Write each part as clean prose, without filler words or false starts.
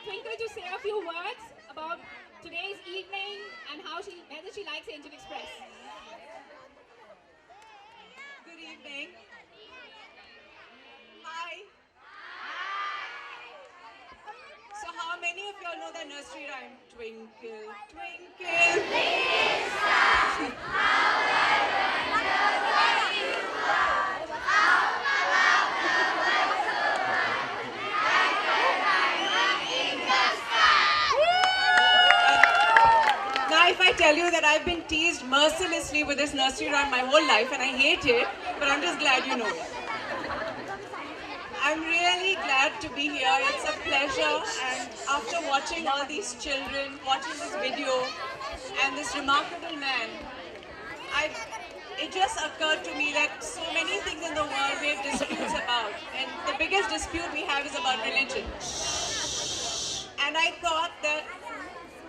Twinkle to say a few words about today's evening and whether she likes Angel Express. Good evening. Hi. So how many of y'all know the nursery rhyme? Twinkle, twinkle. Now if I tell you that I've been teased mercilessly with this nursery rhyme my whole life and I hate it, but I'm just glad you know it. I'm really glad to be here. It's a pleasure, and after watching all these children, watching this video, and this remarkable man, it just occurred to me that so many things in the world we have disputes about, and the biggest dispute we have is about religion. And I thought that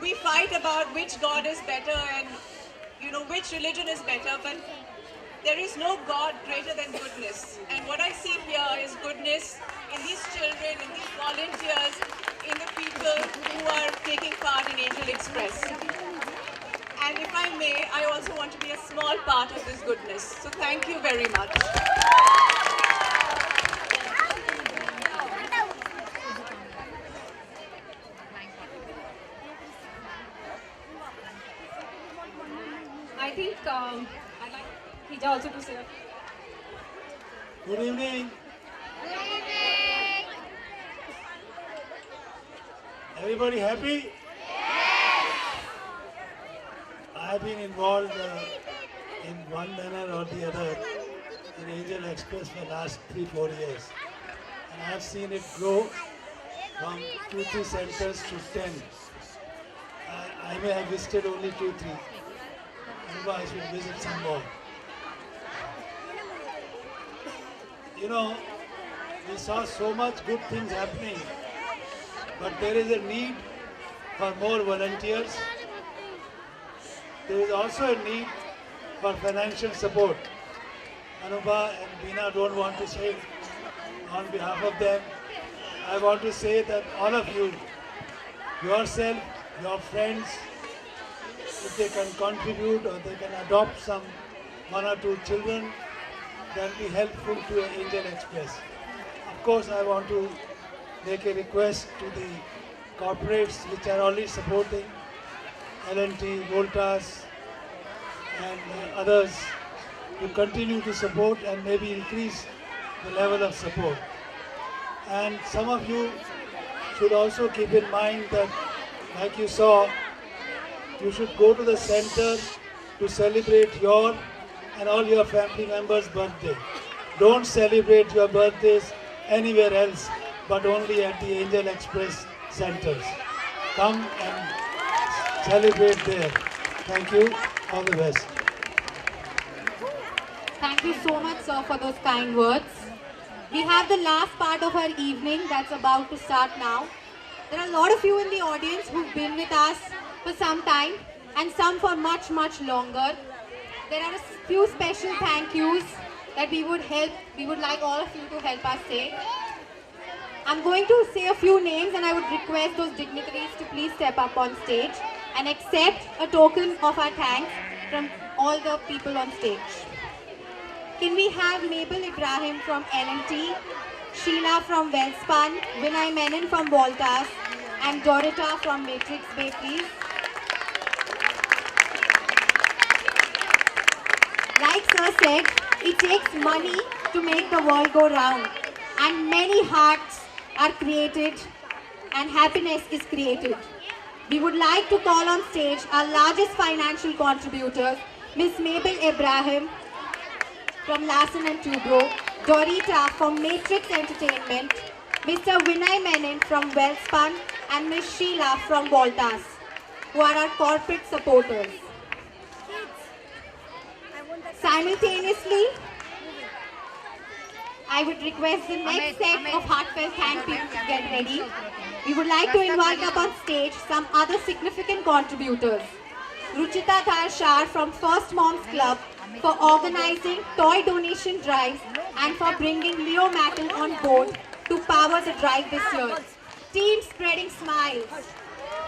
we fight about which God is better and which religion is better, but there is no God greater than goodness. And what I see here is goodness in these children, in these volunteers, in the people who are taking part in Angel Express. And if I may, I also want to be a small part of this goodness. So thank you very much. I think I'd like Hija also to say. Good evening. Everybody happy? I have been involved in one manner or the other in Angel Express for the last 3-4 years. And I have seen it grow from 2-3 centers to 10. I may have visited only 2-3. I should visit some more. We saw so much good things happening, but there is a need for more volunteers. There is also a need for financial support. Anubha and Veena don't want to say on behalf of them. I want to say that all of you, yourself, your friends, if they can contribute or they can adopt some 1 or 2 children, that will be helpful to Angel Express. Of course, I want to make a request to the corporates which are already supporting L&T, Voltas and others to continue to support and maybe increase the level of support. And some of you should also keep in mind that, like you saw, you should go to the center to celebrate your and all your family members' birthday. Don't celebrate your birthdays anywhere else, but only at the Angel Express centers. Come and celebrate there. Thank you. All the best. Thank you so much, sir, for those kind words. We have the last part of our evening that's about to start now. There are a lot of you in the audience who've been with us for some time and some for much, much longer. There are a few special thank yous that we would like all of you to help us say. I'm going to say a few names and I would request those dignitaries to please step up on stage and accept a token of our thanks from all the people on stage. Can we have Mabel Ibrahim from L&T, Sheila from Wellspun, Vinay Menon from Voltas, and Dorita from Matrix Bakeries. Like Sir said, it takes money to make the world go round, and many hearts are created and happiness is created. We would like to call on stage our largest financial contributors, Miss Mabel Ibrahim from Larsen & Toubro, Dorita from Matrix Entertainment, Mr. Vinay Menon from Wellspun, and Miss Sheila from Voltas, who are our corporate supporters. Simultaneously, I would request the next set of heartfelt thank yous to get ready. We would like to invite up on stage some other significant contributors. Ruchita Tarshar from First Moms Club for organizing toy donation drives and for bringing Leo Mattel on board to power the drive this year. team spreading smiles,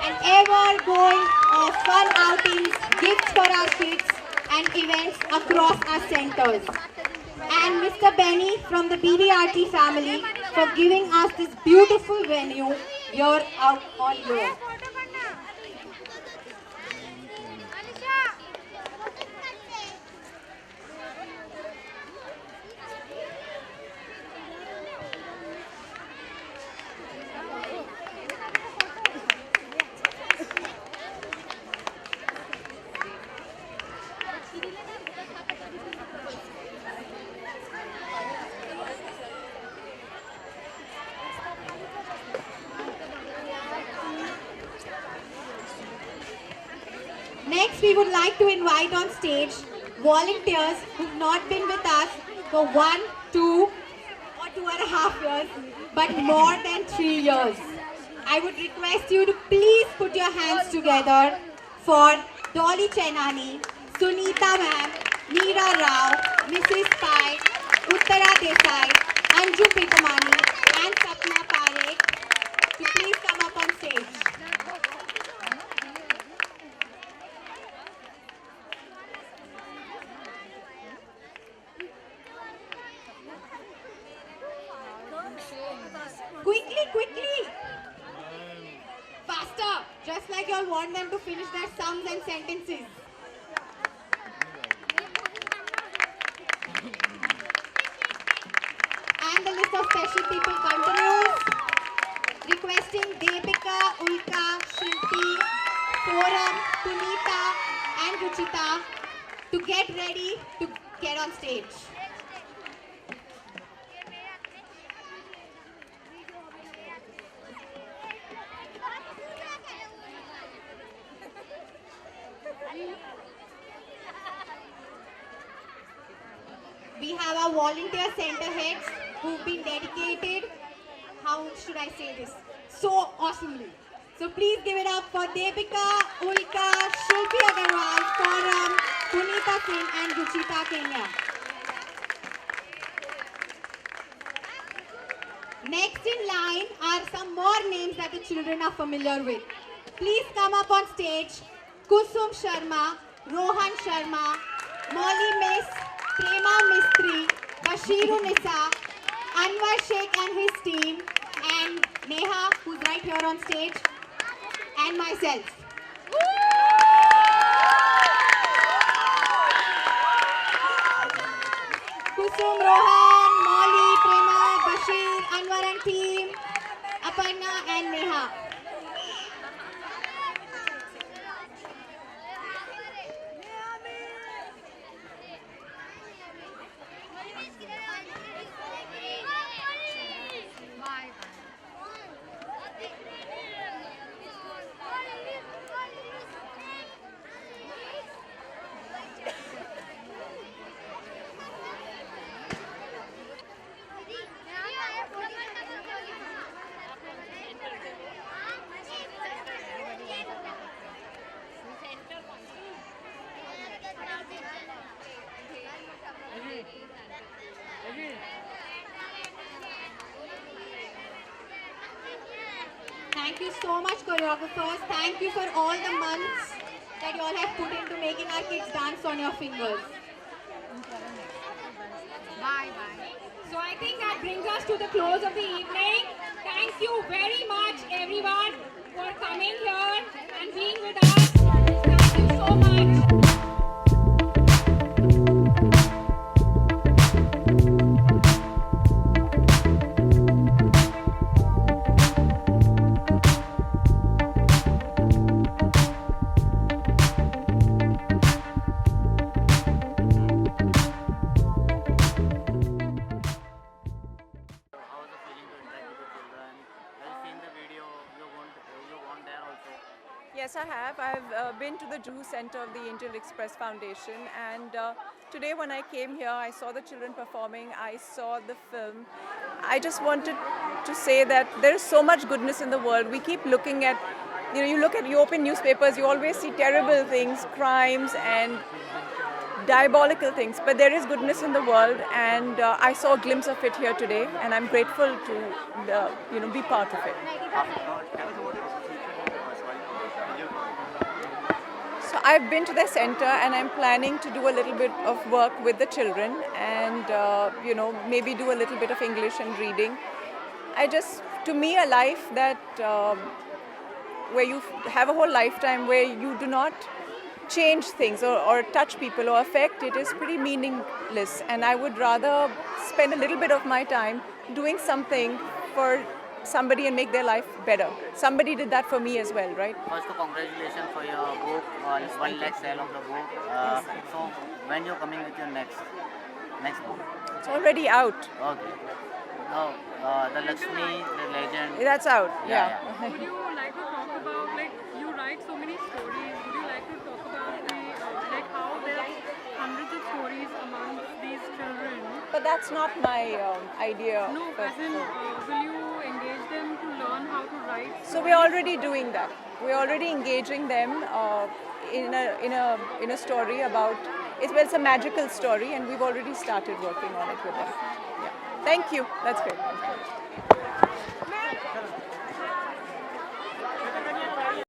and ever-going fun outings, gifts for our kids, and events across our centers. And Mr. Benny from the BDRT family for giving us this beautiful venue year out on year. Next, we would like to invite on stage volunteers who've not been with us for 1, 2, or 2.5 years, but more than 3 years. I would request you to please put your hands together for Dolly Chenani, Sunita ma'am, Meera Rao, Mrs. Pai, Uttara Desai, Anju Pitamani, and Sapna Parekh to please come up on stage. Quickly, quickly! Faster! Just like you all want them to finish their sums and sentences. And the list of special people continues. Requesting Deepika, Ulka, Shilpi, Forum, Punita, and Ruchita to get ready to get on stage. We have our volunteer center heads who've been dedicated, how should I say this, so awesomely. So please give it up for Deepika, Ulka, Shilpi Agarwal, Forum, Punita Singh and Ruchita Kenya. Next in line are some more names that the children are familiar with. Please come up on stage. Kusum Sharma, Rohan Sharma, Molly Miss, Prema Mistry, Bashiru Nisa, Anwar Sheikh and his team, and Neha, who's right here on stage, and myself. Kusum, Rohan, Molly, Prema, Bashir, Anwar and team, Aparna and Neha. Thank you so much, choreographers. Thank you for all the months that you all have put into making our kids dance on your fingers. So I think that brings us to the close of the evening. Thank you very much, everyone, for coming here and being with us. Thank you so much. Yes, I have. I've been to the Juhu Center of the Angel Express Foundation, and today when I came here, I saw the children performing, I saw the film. I just wanted to say that there is so much goodness in the world. We keep looking at, you open newspapers, you always see terrible things, crimes and diabolical things, but there is goodness in the world, and I saw a glimpse of it here today, and I'm grateful to be part of it. So I've been to their center, and I'm planning to do a little bit of work with the children, and maybe do a little bit of English and reading. To me, a life that where you have a whole lifetime where you do not change things or touch people or affect it is pretty meaningless, and I would rather spend a little bit of my time doing something for somebody and make their life better. Somebody did that for me as well, right? First, congratulations for your book, 1 lakh sale of the book. So, when you're coming with your next book? It's already out. Okay. Now, the Lakshmi, the legend. That's out. Yeah. Would you like to talk about, like, you write so many stories, would you like to talk about how there are hundreds of stories amongst these children? But that's not my idea. No, as in, will you engage them to learn how to write? So we're already doing that. We're already engaging them in a story about it's a magical story, and we've already started working on it with them. Yeah. Thank you. That's great.